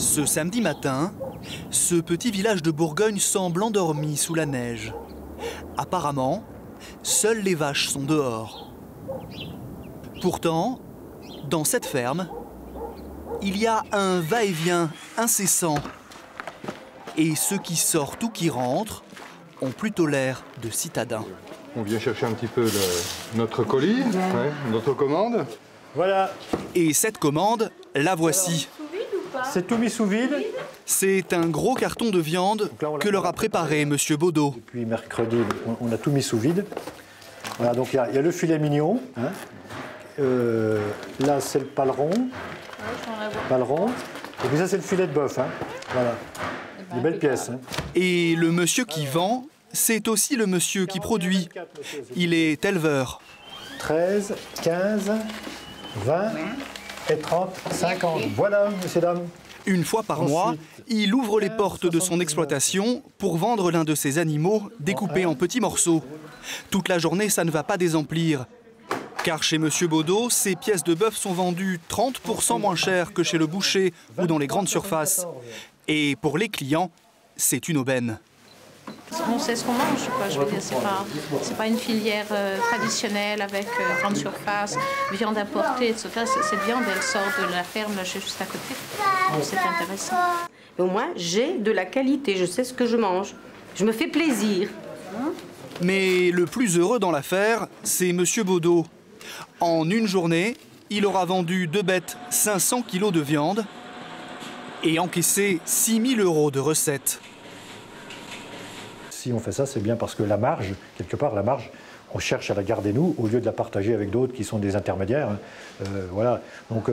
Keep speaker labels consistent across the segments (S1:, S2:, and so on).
S1: Ce samedi matin, ce petit village de Bourgogne semble endormi sous la neige. Apparemment, seules les vaches sont dehors. Pourtant, dans cette ferme, il y a un va-et-vient incessant. Et ceux qui sortent ou qui rentrent ont plutôt l'air de citadins.
S2: On vient chercher un petit peu notre colis, notre commande.
S3: Voilà.
S1: Et cette commande, la voici.
S3: C'est tout mis sous vide.
S1: C'est un gros carton de viande que leur a préparé Monsieur Baudot.
S3: Depuis mercredi, on a tout mis sous vide. Voilà, donc il y a le filet mignon. Hein. Là, c'est le paleron. Et puis ça, c'est le filet de bœuf. Hein. Voilà. Des belles pièces. Hein.
S1: Et le monsieur qui vend, c'est aussi le monsieur qui produit. Il est éleveur.
S3: 13, 15, 20 et 30, 50. Voilà, messieurs, dames.
S1: Une fois par mois, il ouvre les portes de son exploitation pour vendre l'un de ses animaux découpés en petits morceaux. Toute la journée, ça ne va pas désemplir. Car chez Monsieur Baudot, ces pièces de bœuf sont vendues 30% moins cher que chez le boucher ou dans les grandes surfaces. Et pour les clients, c'est une aubaine.
S4: On sait ce qu'on mange, quoi. Je veux dire, c'est pas une filière traditionnelle avec grande surface, viande importée, etc. Cette viande, elle sort de la ferme là, juste à côté. Donc c'est intéressant.
S5: Au moins, j'ai de la qualité, je sais ce que je mange. Je me fais plaisir.
S1: Mais le plus heureux dans l'affaire, c'est Monsieur Baudot. En une journée, il aura vendu 2 bêtes, 500 kilos de viande et encaissé 6 000 € de recettes.
S3: Si on fait ça, c'est bien parce que la marge, quelque part, la marge, on cherche à la garder nous, au lieu de la partager avec d'autres qui sont des intermédiaires. Voilà. Donc,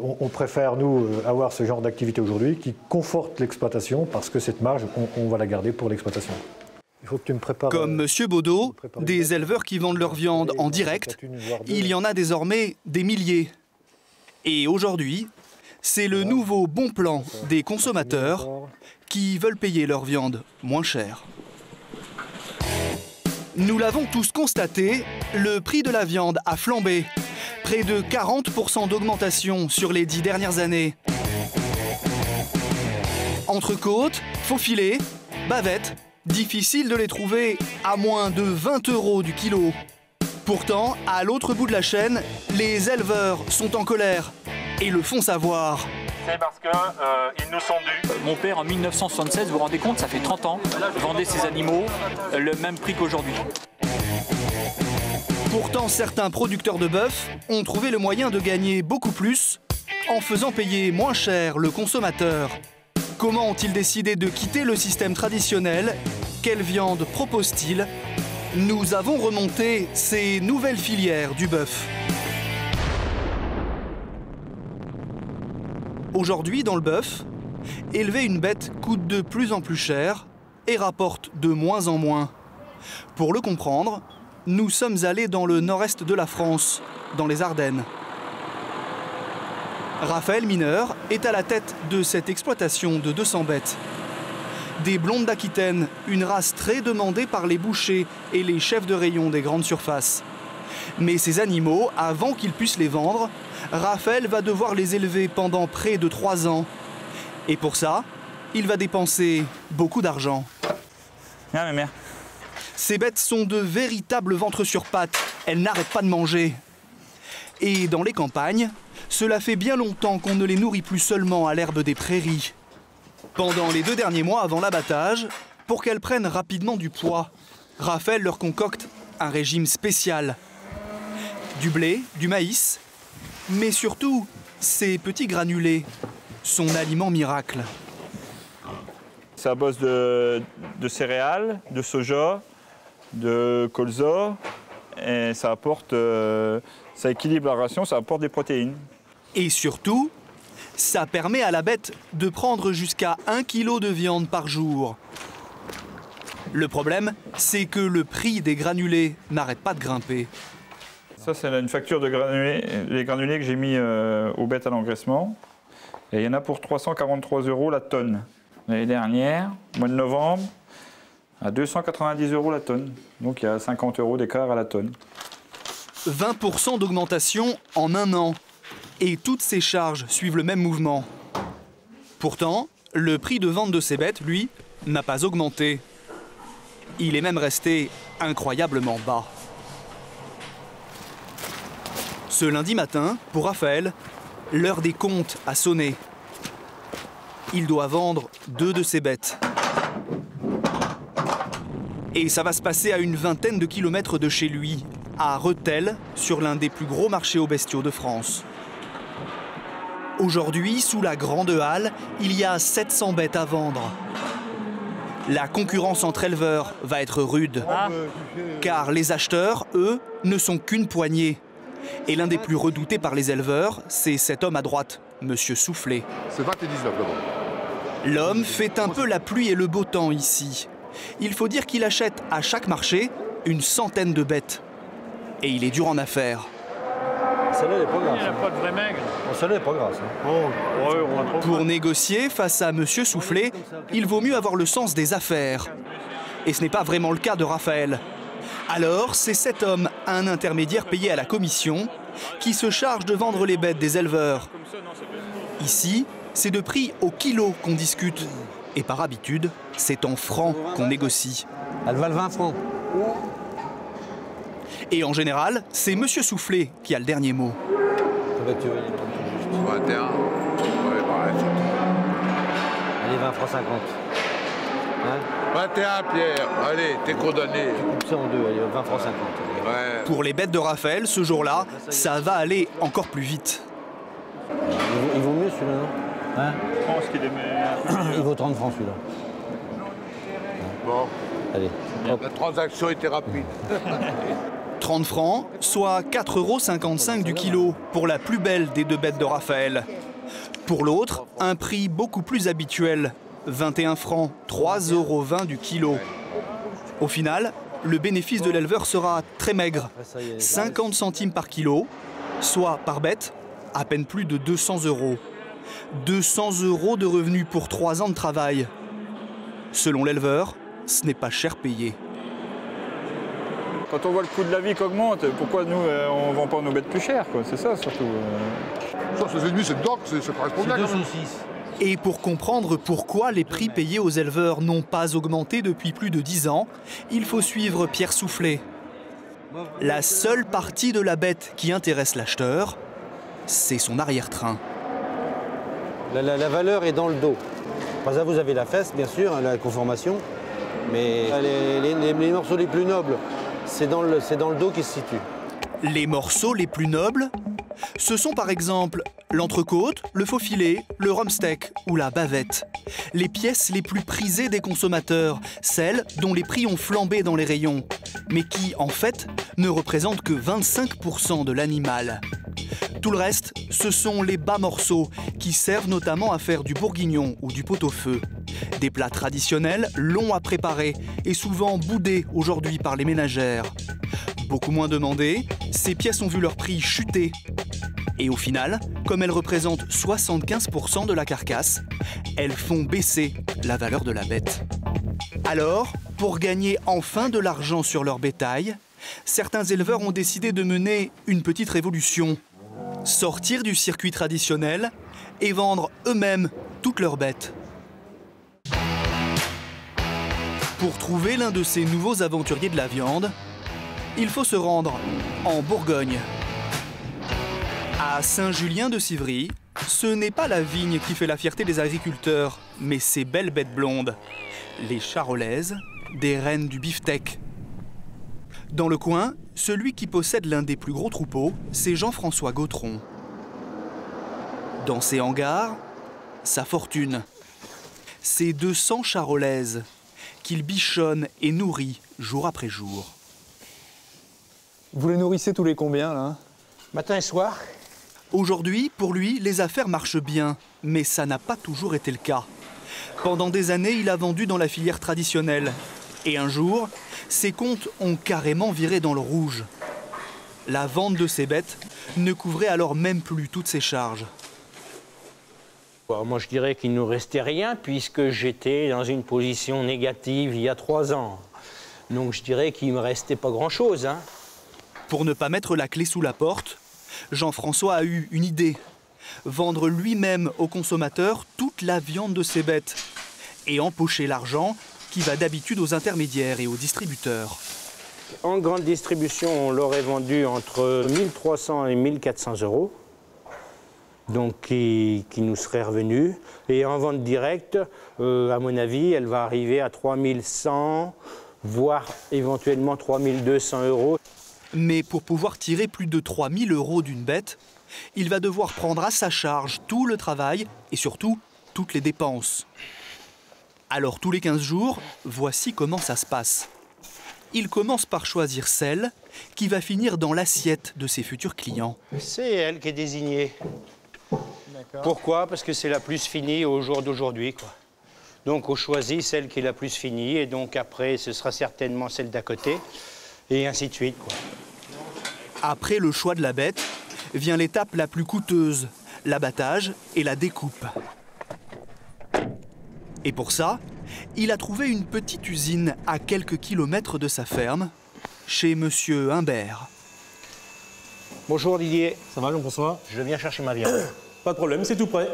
S3: on préfère, nous, avoir ce genre d'activité aujourd'hui qui conforte l'exploitation parce que cette marge, on va la garder pour l'exploitation. Il faut que tu me prépares.
S1: Comme Monsieur Baudot, des éleveurs qui vendent leur viande en direct, il y en a désormais des milliers. Et aujourd'hui, c'est le nouveau bon plan des consommateurs qui veulent payer leur viande moins cher. Nous l'avons tous constaté, le prix de la viande a flambé. Près de 40% d'augmentation sur les 10 dernières années. Entrecôtes, faux filets, bavettes, difficile de les trouver à moins de 20 € du kilo. Pourtant, à l'autre bout de la chaîne, les éleveurs sont en colère et le font savoir.
S6: C'est parce qu'ils nous sont dus.
S7: Mon père, en 1976, vous vous rendez compte, ça fait 30 ans, vendait ses animaux le même prix qu'aujourd'hui.
S1: Pourtant, certains producteurs de bœuf ont trouvé le moyen de gagner beaucoup plus en faisant payer moins cher le consommateur. Comment ont-ils décidé de quitter le système traditionnel? Quelle viande proposent-ils? Nous avons remonté ces nouvelles filières du bœuf. Aujourd'hui, dans le bœuf, élever une bête coûte de plus en plus cher et rapporte de moins en moins. Pour le comprendre, nous sommes allés dans le nord-est de la France, dans les Ardennes. Raphaël Mineur est à la tête de cette exploitation de 200 bêtes. Des blondes d'Aquitaine, une race très demandée par les bouchers et les chefs de rayon des grandes surfaces. Mais ces animaux, avant qu'ils puissent les vendre, Raphaël va devoir les élever pendant près de 3 ans. Et pour ça, il va dépenser beaucoup d'argent.
S7: Viens, ma mère.
S1: Ces bêtes sont de véritables ventres sur pattes. Elles n'arrêtent pas de manger. Et dans les campagnes, cela fait bien longtemps qu'on ne les nourrit plus seulement à l'herbe des prairies. Pendant les 2 derniers mois avant l'abattage, pour qu'elles prennent rapidement du poids, Raphaël leur concocte un régime spécial. Du blé, du maïs, mais surtout ces petits granulés, son aliment miracle.
S6: C'est à base de céréales, de soja, de colza, et ça apporte, ça équilibre la ration, ça apporte des protéines.
S1: Et surtout, ça permet à la bête de prendre jusqu'à 1 kg de viande par jour. Le problème, c'est que le prix des granulés n'arrête pas de grimper.
S6: Ça, c'est une facture de granulés, les granulés que j'ai mis aux bêtes à l'engraissement. Et il y en a pour 343 € la tonne. L'année dernière, au mois de novembre, à 290 € la tonne. Donc il y a 50 € d'écart à la tonne.
S1: 20% d'augmentation en 1 an. Et toutes ces charges suivent le même mouvement. Pourtant, le prix de vente de ces bêtes, lui, n'a pas augmenté. Il est même resté incroyablement bas. Ce lundi matin, pour Raphaël, l'heure des comptes a sonné. Il doit vendre 2 de ses bêtes. Et ça va se passer à une vingtaine de kilomètres de chez lui, à Rethel, sur l'un des plus gros marchés aux bestiaux de France. Aujourd'hui, sous la grande halle, il y a 700 bêtes à vendre. La concurrence entre éleveurs va être rude, car les acheteurs, eux, ne sont qu'une poignée. Et l'un des plus redoutés par les éleveurs, c'est cet homme à droite, Monsieur Soufflet.
S2: C'est 20 et 19 là-bas.
S1: L'homme fait un peu la pluie et le beau temps ici. Il faut dire qu'il achète à chaque marché une centaine de bêtes. Et il est dur en affaires.
S3: Celle-là, elle est pas grasse.
S7: Il n'y a pas de vrai maigre.
S3: Celle-là, elle est pas grasse.
S1: Pour négocier face à Monsieur Soufflet, il vaut mieux avoir le sens des affaires. Et ce n'est pas vraiment le cas de Raphaël. Alors, c'est cet homme, un intermédiaire payé à la commission, qui se charge de vendre les bêtes des éleveurs. Ici, c'est de prix au kilo qu'on discute. Et par habitude, c'est en francs qu'on négocie.
S8: Elles valent 20 francs.
S1: Et en général, c'est Monsieur Soufflet qui a le dernier mot.
S2: 21. Ouais, pareil.
S8: Allez, 20 francs 50. Hein?
S2: 21, Pierre. Allez, t'es condamné.
S8: Coupe ça en deux, allez, 20 francs 50.
S2: Ouais.
S1: Pour les bêtes de Raphaël, ce jour-là, ça va aller encore plus vite.
S8: Il vaut mieux celui-là, non? Hein?
S6: Je pense qu'il est meilleur.
S8: Il vaut 30 francs celui-là.
S2: Bon,
S8: Allez. Hop.
S2: la transaction était rapide.
S1: 30 francs, soit 4,55 € du kilo pour la plus belle des 2 bêtes de Raphaël. Pour l'autre, un prix beaucoup plus habituel, 21 francs, 3,20 € du kilo. Au final, le bénéfice de l'éleveur sera très maigre, 50 centimes par kilo, soit par bête, à peine plus de 200 €. 200 € de revenus pour 3 ans de travail. Selon l'éleveur, ce n'est pas cher payé.
S6: Quand on voit le coût de la vie qui augmente, pourquoi nous, on ne vend pas nos bêtes plus chères, quoi? C'est ça surtout.
S2: Ça, c'est ennemis, c'est dedans, c'est correspondant.
S8: C'est 2
S2: quand même.
S8: saucisses.
S1: Et pour comprendre pourquoi les prix payés aux éleveurs n'ont pas augmenté depuis plus de 10 ans, il faut suivre Pierre Soufflet. La seule partie de la bête qui intéresse l'acheteur, c'est son arrière-train.
S8: La valeur est dans le dos. Par ça, vous avez la fesse, bien sûr, la conformation. Mais les morceaux les plus nobles, c'est dans le dos qui se situe.
S1: Les morceaux les plus nobles, ce sont par exemple l'entrecôte, le faux filet, le rhum steak ou la bavette. Les pièces les plus prisées des consommateurs, celles dont les prix ont flambé dans les rayons, mais qui, en fait, ne représentent que 25% de l'animal. Tout le reste, ce sont les bas morceaux qui servent notamment à faire du bourguignon ou du pot-au-feu. Des plats traditionnels, longs à préparer et souvent boudés aujourd'hui par les ménagères. Beaucoup moins demandées, ces pièces ont vu leur prix chuter. Et au final, comme elles représentent 75% de la carcasse, elles font baisser la valeur de la bête. Alors, pour gagner enfin de l'argent sur leur bétail, certains éleveurs ont décidé de mener une petite révolution. Sortir du circuit traditionnel et vendre eux-mêmes toutes leurs bêtes. Pour trouver l'un de ces nouveaux aventuriers de la viande, il faut se rendre en Bourgogne. À Saint-Julien de Civry, ce n'est pas la vigne qui fait la fierté des agriculteurs, mais ces belles bêtes blondes, les charolaises, des reines du beefsteak. Dans le coin, celui qui possède l'un des plus gros troupeaux, c'est Jean-François Gautron. Dans ses hangars, sa fortune. Ses 200 charolaises qu'il bichonne et nourrit jour après jour.
S9: Vous les nourrissez tous les combien, là?
S8: Matin et soir.
S1: Aujourd'hui, pour lui, les affaires marchent bien, mais ça n'a pas toujours été le cas. Pendant des années, il a vendu dans la filière traditionnelle. Et un jour, ses comptes ont carrément viré dans le rouge. La vente de ses bêtes ne couvrait alors même plus toutes ses charges.
S10: Moi, je dirais qu'il ne nous restait rien puisque j'étais dans une position négative il y a 3 ans. Donc je dirais qu'il ne me restait pas grand-chose. Hein.
S1: Pour ne pas mettre la clé sous la porte, Jean-François a eu une idée. Vendre lui-même aux consommateurs toutes toute la viande de ses bêtes et empocher l'argent qui va d'habitude aux intermédiaires et aux distributeurs.
S10: En grande distribution, on l'aurait vendu entre 1300 et 1400 euros, donc qui nous serait revenu. Et en vente directe, à mon avis, elle va arriver à 3100, voire éventuellement 3200 euros.
S1: Mais pour pouvoir tirer plus de 3000 euros d'une bête, il va devoir prendre à sa charge tout le travail et surtout toutes les dépenses. Alors tous les 15 jours, voici comment ça se passe. Il commence par choisir celle qui va finir dans l'assiette de ses futurs clients.
S10: C'est elle qui est désignée. Pourquoi? Parce que c'est la plus finie au jour d'aujourd'hui, quoi. Donc on choisit celle qui est la plus finie et donc après ce sera certainement celle d'à côté et ainsi de suite, quoi.
S1: Après le choix de la bête, vient l'étape la plus coûteuse, l'abattage et la découpe. Et pour ça, il a trouvé une petite usine à quelques kilomètres de sa ferme, chez Monsieur Humbert.
S10: Bonjour Didier.
S11: Ça va, Jean-François?
S10: Je viens chercher ma viande.
S11: Pas de problème, c'est tout prêt.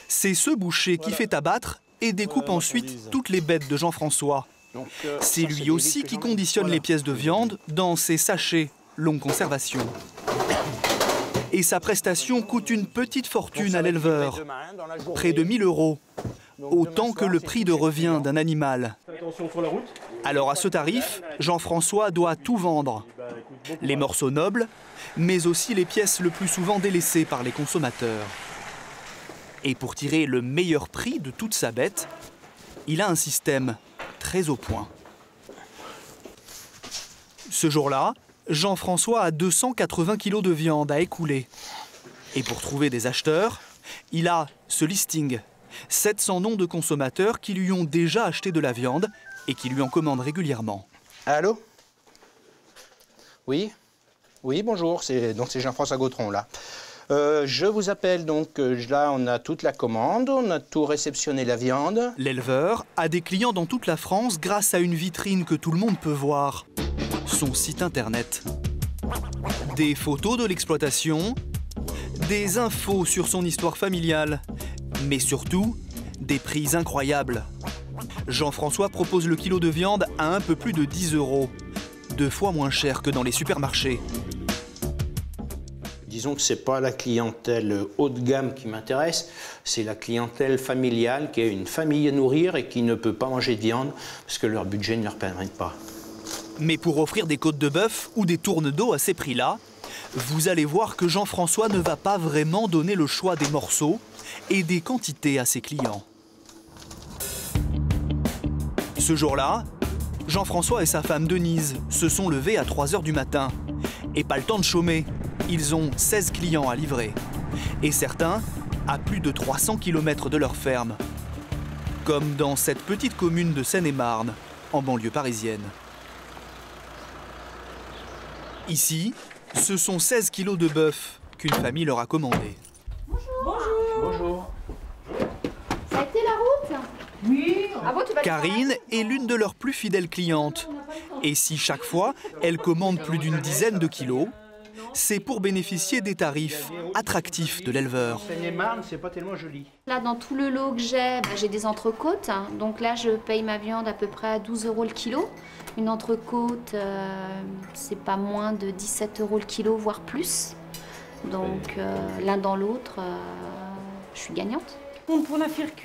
S1: C'est ce boucher qui fait abattre et découpe ensuite toutes les bêtes de Jean-François. C'est lui aussi qui conditionne les pièces de viande dans ses sachets longue conservation. Et sa prestation coûte une petite fortune à l'éleveur, près de 1000 euros, autant que le prix de revient d'un animal. Alors à ce tarif, Jean-François doit tout vendre. Les morceaux nobles, mais aussi les pièces le plus souvent délaissées par les consommateurs. Et pour tirer le meilleur prix de toute sa bête, il a un système très au point. Ce jour-là, Jean-François a 280 kilos de viande à écouler. Et pour trouver des acheteurs, il a ce listing. 700 noms de consommateurs qui lui ont déjà acheté de la viande et qui lui en commandent régulièrement.
S10: Allô? Oui? Oui, bonjour, c'est Jean-François Gautron, là. Je vous appelle, donc là, on a toute la commande, on a tout réceptionné la viande.
S1: L'éleveur a des clients dans toute la France grâce à une vitrine que tout le monde peut voir. Son site internet. Des photos de l'exploitation, des infos sur son histoire familiale, mais surtout, des prix incroyables. Jean-François propose le kilo de viande à un peu plus de 10 euros, 2 fois moins cher que dans les supermarchés.
S10: Disons que ce n'est pas la clientèle haut de gamme qui m'intéresse, c'est la clientèle familiale qui a une famille à nourrir et qui ne peut pas manger de viande parce que leur budget ne leur permet pas.
S1: Mais pour offrir des côtes de bœuf ou des tournes d'eau à ces prix-là, vous allez voir que Jean-François ne va pas vraiment donner le choix des morceaux et des quantités à ses clients. Ce jour-là, Jean-François et sa femme Denise se sont levés à 3 h du matin. Et pas le temps de chômer, ils ont 16 clients à livrer. Et certains à plus de 300 km de leur ferme. Comme dans cette petite commune de Seine-et-Marne, en banlieue parisienne. Ici, ce sont 16 kilos de bœuf qu'une famille leur a commandé.
S12: Bonjour.
S10: Bonjour.
S12: Ça a été la route? Oui. Ah bon, tu vas
S1: Karine est l'une de leurs plus fidèles clientes. Et si chaque fois, elle commande plus d'une dizaine de kilos, c'est pour bénéficier des tarifs attractifs de l'éleveur.
S10: Seine-et-Marne, c'est pas tellement joli.
S12: Là, dans tout le lot que j'ai des entrecôtes. Donc là, je paye ma viande à peu près à 12 euros le kilo. Une entrecôte, c'est pas moins de 17 euros le kilo, voire plus. Donc l'un dans l'autre, je suis gagnante.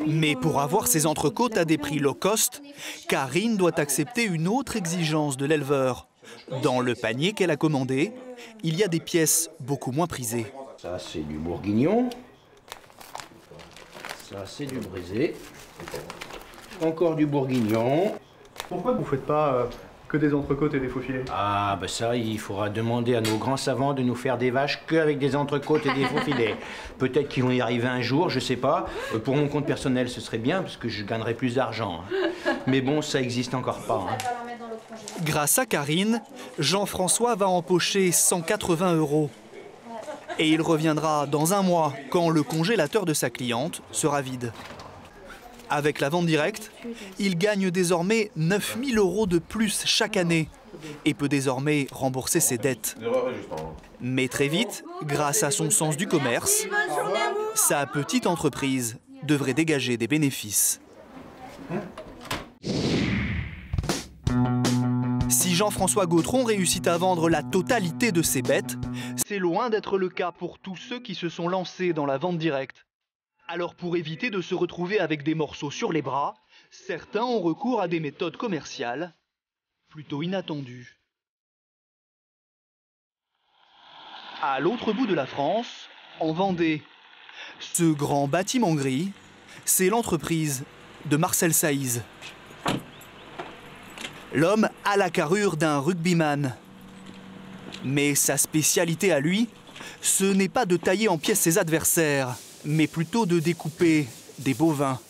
S1: Mais pour avoir ces entrecôtes à des prix low cost, Karine doit accepter une autre exigence de l'éleveur. Dans le panier qu'elle a commandé, il y a des pièces beaucoup moins prisées.
S10: Ça, c'est du bourguignon. Ça, c'est du brisé. Encore du bourguignon.
S13: Pourquoi vous ne faites pas que des entrecôtes et des faux filets?
S10: Ah, ben ça, il faudra demander à nos grands savants de nous faire des vaches qu'avec des entrecôtes et des faux filets. Peut-être qu'ils vont y arriver un jour, je sais pas. Pour mon compte personnel, ce serait bien, parce que je gagnerais plus d'argent. Mais bon, ça existe encore pas.
S1: Grâce à Karine, Jean-François va empocher 180 euros. Et il reviendra dans un mois, quand le congélateur de sa cliente sera vide. Avec la vente directe, il gagne désormais 9000 euros de plus chaque année et peut désormais rembourser ses dettes. Mais très vite, grâce à son sens du commerce, sa petite entreprise devrait dégager des bénéfices. Si Jean-François Gautron réussit à vendre la totalité de ses bêtes, c'est loin d'être le cas pour tous ceux qui se sont lancés dans la vente directe. Alors pour éviter de se retrouver avec des morceaux sur les bras, certains ont recours à des méthodes commerciales plutôt inattendues. À l'autre bout de la France, en Vendée, ce grand bâtiment gris, c'est l'entreprise de Marcel Saïz. L'homme a la carrure d'un rugbyman. Mais sa spécialité à lui, ce n'est pas de tailler en pièces ses adversaires, mais plutôt de découper des bovins.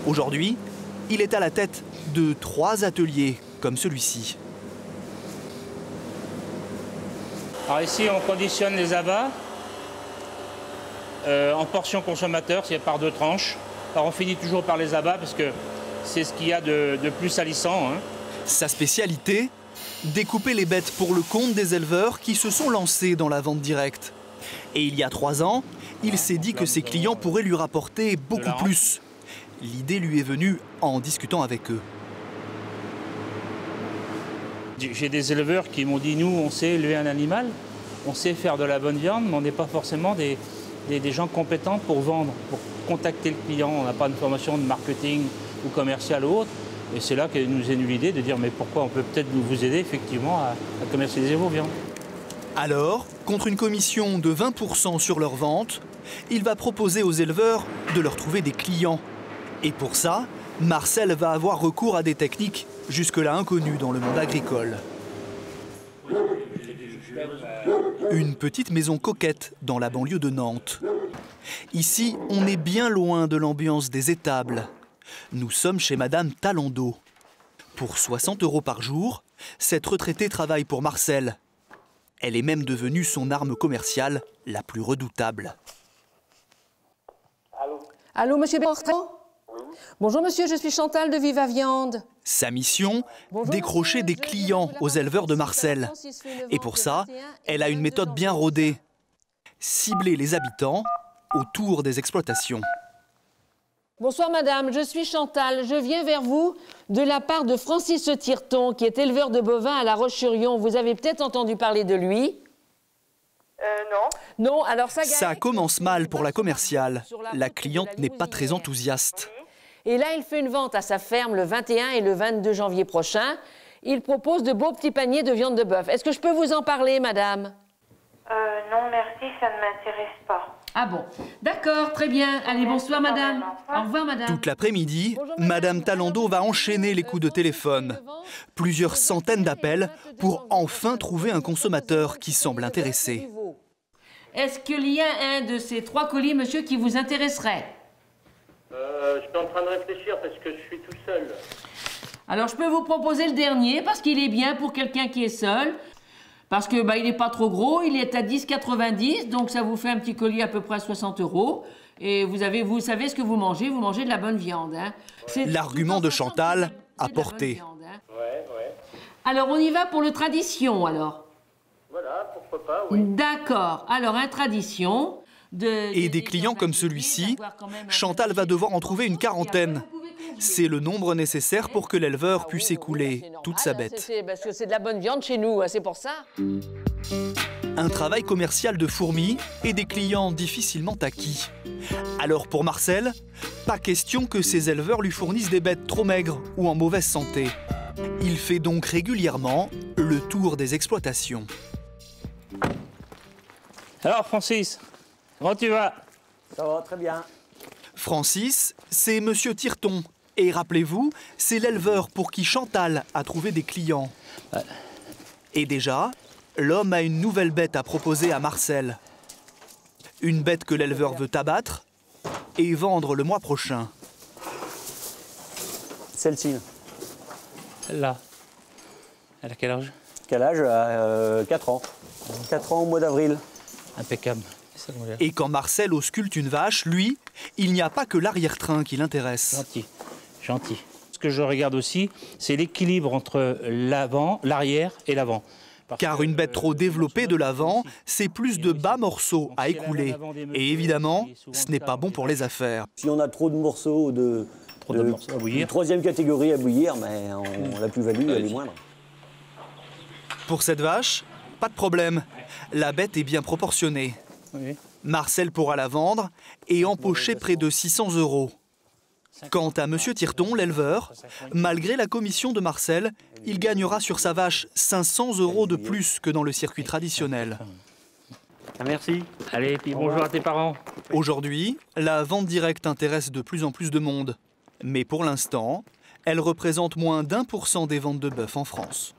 S1: Aujourd'hui, il est à la tête de 3 ateliers comme celui-ci.
S14: Alors ici, on conditionne les abats en portions consommateurs, c'est par 2 tranches. Alors on finit toujours par les abats parce que c'est ce qu'il y a de plus salissant. Hein.
S1: Sa spécialité, découper les bêtes pour le compte des éleveurs qui se sont lancés dans la vente directe. Et il y a 3 ans, il s'est dit que ses clients pourraient lui rapporter beaucoup plus. L'idée lui est venue en discutant avec eux.
S14: J'ai des éleveurs qui m'ont dit, nous, on sait élever un animal, on sait faire de la bonne viande, mais on n'est pas forcément des gens compétents pour vendre, pour contacter le client. On n'a pas une formation de marketing ou commercial ou autre. Et c'est là que nous est venue l'idée de dire, mais pourquoi on peut peut-être vous aider effectivement à commercialiser vos viandes.
S1: Alors, contre une commission de 20% sur leur vente, il va proposer aux éleveurs de leur trouver des clients. Et pour ça, Marcel va avoir recours à des techniques jusque-là inconnues dans le monde agricole. Une petite maison coquette dans la banlieue de Nantes. Ici, on est bien loin de l'ambiance des étables. Nous sommes chez Madame Talandot. Pour 60 € par jour, cette retraitée travaille pour Marcel. Elle est même devenue son arme commerciale la plus redoutable.
S15: Allô, monsieur Bertrand ? Bonjour monsieur, je suis Chantal de Viva Viande.
S1: Sa mission, décrocher des clients aux éleveurs de Marcel. Et pour ça, elle a une méthode bien rodée. Cibler les habitants autour des exploitations.
S15: Bonsoir madame, je suis Chantal. Je viens vers vous de la part de Francis Tirton, qui est éleveur de bovins à La Roche-sur-Yon. Vous avez peut-être entendu parler de lui? Non. Non, alors
S1: ça commence mal pour la commerciale. La cliente n'est pas très enthousiaste.
S15: Et là, il fait une vente à sa ferme le 21 et le 22 janvier prochain. Il propose de beaux petits paniers de viande de bœuf. Est-ce que je peux vous en parler, madame?
S16: Non, merci, ça ne m'intéresse pas.
S15: Ah bon, d'accord, très bien. Allez, bonsoir, madame. Au revoir, madame.
S1: Toute l'après-midi, Madame Talandot va enchaîner les coups de téléphone. Plusieurs centaines d'appels pour enfin trouver un consommateur qui semble intéressé.
S15: Est-ce qu'il y a un de ces 3 colis, monsieur, qui vous intéresserait?
S16: Je suis en train de réfléchir parce que je suis tout seul.
S15: Alors, je peux vous proposer le dernier parce qu'il est bien pour quelqu'un qui est seul. Parce que il n'est pas trop gros, il est à 10,90, donc ça vous fait un petit colis à peu près à 60 €. Et vous savez ce que vous mangez de la bonne viande. Hein.
S1: L'argument de Chantal a porté.
S16: Ouais.
S15: Alors, on y va pour le tradition, alors.
S16: Voilà, pourquoi pas, oui.
S15: D'accord. Alors, un tradition...
S1: Et des clients comme celui-ci, Chantal va devoir en trouver une quarantaine. C'est le nombre nécessaire pour que l'éleveur puisse écouler toute sa bête.
S15: Parce que c'est de la bonne viande chez nous, c'est pour ça.
S1: Un travail commercial de fourmi et des clients difficilement acquis. Alors pour Marcel, pas question que ses éleveurs lui fournissent des bêtes trop maigres ou en mauvaise santé. Il fait donc régulièrement le tour des exploitations.
S14: Alors Francis, comment tu vas?
S17: Ça va, très bien.
S1: Francis, c'est Monsieur Tirton. Et rappelez-vous, c'est l'éleveur pour qui Chantal a trouvé des clients.
S14: Ouais.
S1: Et déjà, l'homme a une nouvelle bête à proposer à Marcel. Une bête que l'éleveur veut abattre et vendre le mois prochain.
S17: Celle-ci.
S14: Là. Elle a quel âge?
S17: Quel âge? 4 ans. 4 ans au mois d'avril.
S14: Impeccable.
S1: Et quand Marcel ausculte une vache, lui, il n'y a pas que l'arrière-train qui l'intéresse.
S14: Gentil. Ce que je regarde aussi, c'est l'équilibre entre l'avant, l'arrière et l'avant.
S1: Car une bête trop développée de l'avant, c'est plus de bas morceaux à écouler. Et évidemment, ce n'est pas bon pour les affaires.
S17: Si on a trop de morceaux de troisième catégorie à bouillir, mais la plus-value, elle est moindre.
S1: Pour cette vache, pas de problème. La bête est bien proportionnée. Marcel pourra la vendre et empocher près de 600 €. Quant à M. Tirton, l'éleveur, malgré la commission de Marcel, il gagnera sur sa vache 500 € de plus que dans le circuit traditionnel.
S14: Merci. Allez, puis bonjour à tes parents.
S1: Aujourd'hui, la vente directe intéresse de plus en plus de monde. Mais pour l'instant, elle représente moins d'1% des ventes de bœuf en France.